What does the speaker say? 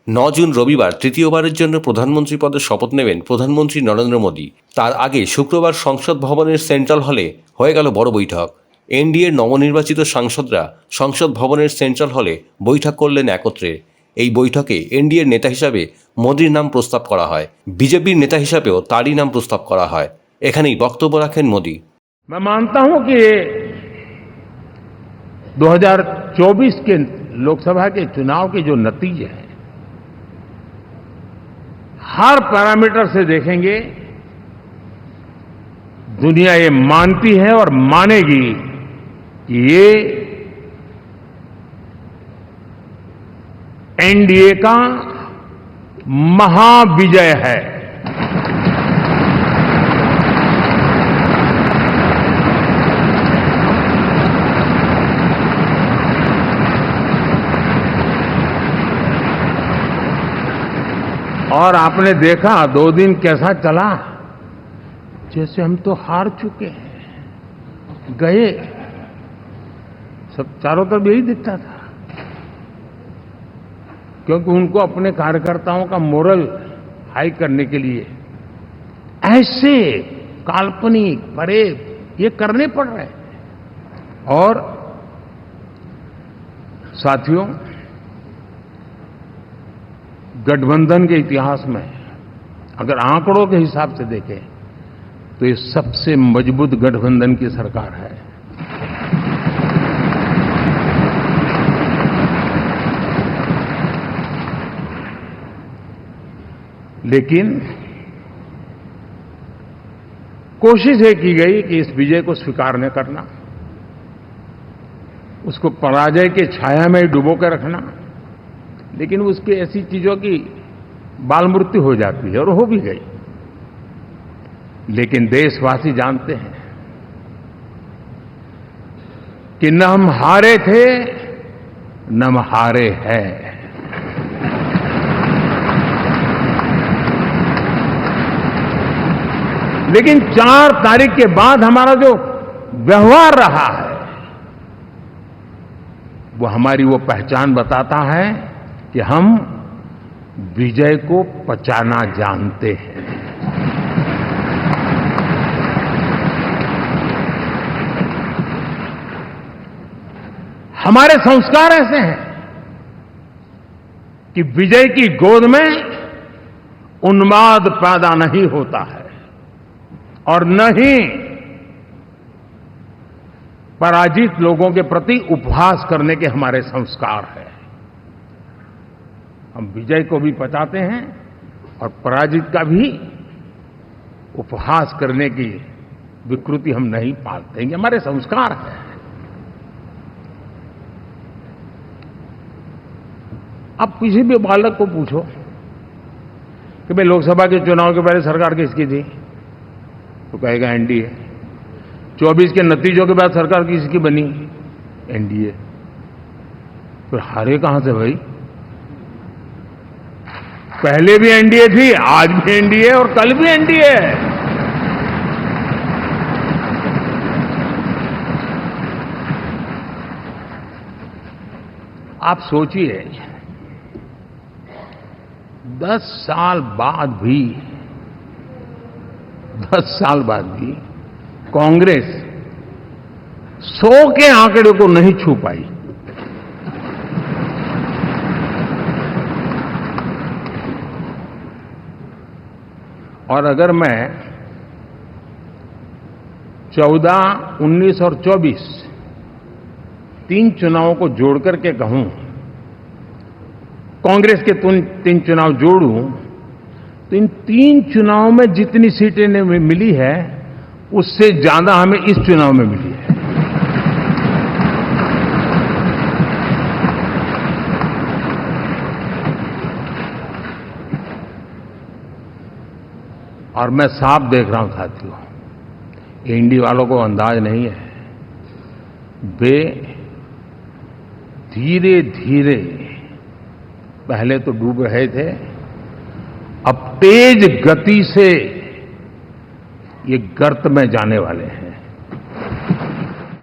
June রবিবার তৃতীয়বারের জন্য প্রধানমন্ত্রী পদে শপথ নেবেন প্রধানমন্ত্রী নরেন্দ্র মোদী। তার আগে শুক্রবার সংসদ ভবনের সেন্ট্রাল হলে হয়ে গেল বড় বৈঠক। এনডিএর নবনির্বাচিত সাংসদরা সংসদ ভবনের সেন্ট্রাল হলে বৈঠক করলেন একত্রে। এই বৈঠকে এনডিএর নেতা হিসাবে মোদীর নাম প্রস্তাব করা হয়, বিজেপির নেতা হিসাবেও তারই নাম প্রস্তাব করা হয়। এখানেই বক্তব্য রাখেন মোদী। मैं मानता हूं कि 2024 के लोकसभा के चुनाव के जो नतीजे हैं, हर पैरामीटर से देखेंगे, दुनिया ये मानती है और मानेगी कि ये एनडीए का महाविजय है। और आपने देखा 2 दिन कैसा चला, जैसे हम तो हार चुके हैं, गए। सब चारों तरफ यही दिखता था, क्योंकि उनको अपने कार्यकर्ताओं का मोरल हाई करने के लिए ऐसे काल्पनिक परेड ये करने पड़ रहे हैं। और साथियों, गठबंधन के इतिहास में अगर आंकड़ों के हिसाब से देखें तो ये सबसे मजबूत गठबंधन की सरकार है। लेकिन कोशिश ये की गई कि इस विजय को स्वीकार न करना, उसको पराजय के छाया में डुबो के रखना। लेकिन उसकी ऐसी चीजों की बाल मृत्यु हो जाती है, और हो भी गई। लेकिन देशवासी जानते हैं कि न हम हारे थे न हम हारे हैं। लेकिन 4 तारीख के बाद हमारा जो व्यवहार रहा है, वो हमारी वो पहचान बताता है कि हम विजय को पचाना जानते हैं। हमारे संस्कार ऐसे हैं कि विजय की गोद में उन्माद पैदा नहीं होता है, और न ही पराजित लोगों के प्रति उपहास करने के हमारे संस्कार हैं। हम विजय को भी पचाते हैं और पराजित का भी उपहास करने की विकृति हम नहीं पालते हैं। हमारे संस्कार हैं। अब किसी भी बालक को पूछो कि भाई लोकसभा के चुनाव के पहले सरकार किसकी थी, तो कहेगा एनडीए। 24 के नतीजों के बाद सरकार किसकी बनी, एनडीए। फिर हारे कहां से भाई? पहले भी एनडीए थी, आज भी एनडीए और कल भी एनडीए है। आप सोचिए, 10 साल बाद भी कांग्रेस 100 के आंकड़े को नहीं छू पाई। और अगर मैं 14, 19 और 24 3 चुनावों को जोड़ करके कहूं, कांग्रेस के 3 चुनाव जोड़ूं, तो इन 3 चुनावों में जितनी सीटें मिली है उससे ज्यादा हमें इस चुनाव में मिली है। और मैं साफ देख रहा हूं साथियों, एनडीए वालों को अंदाज नहीं है। वे धीरे धीरे पहले तो डूब रहे थे, अब तेज गति से ये गर्त में जाने वाले हैं।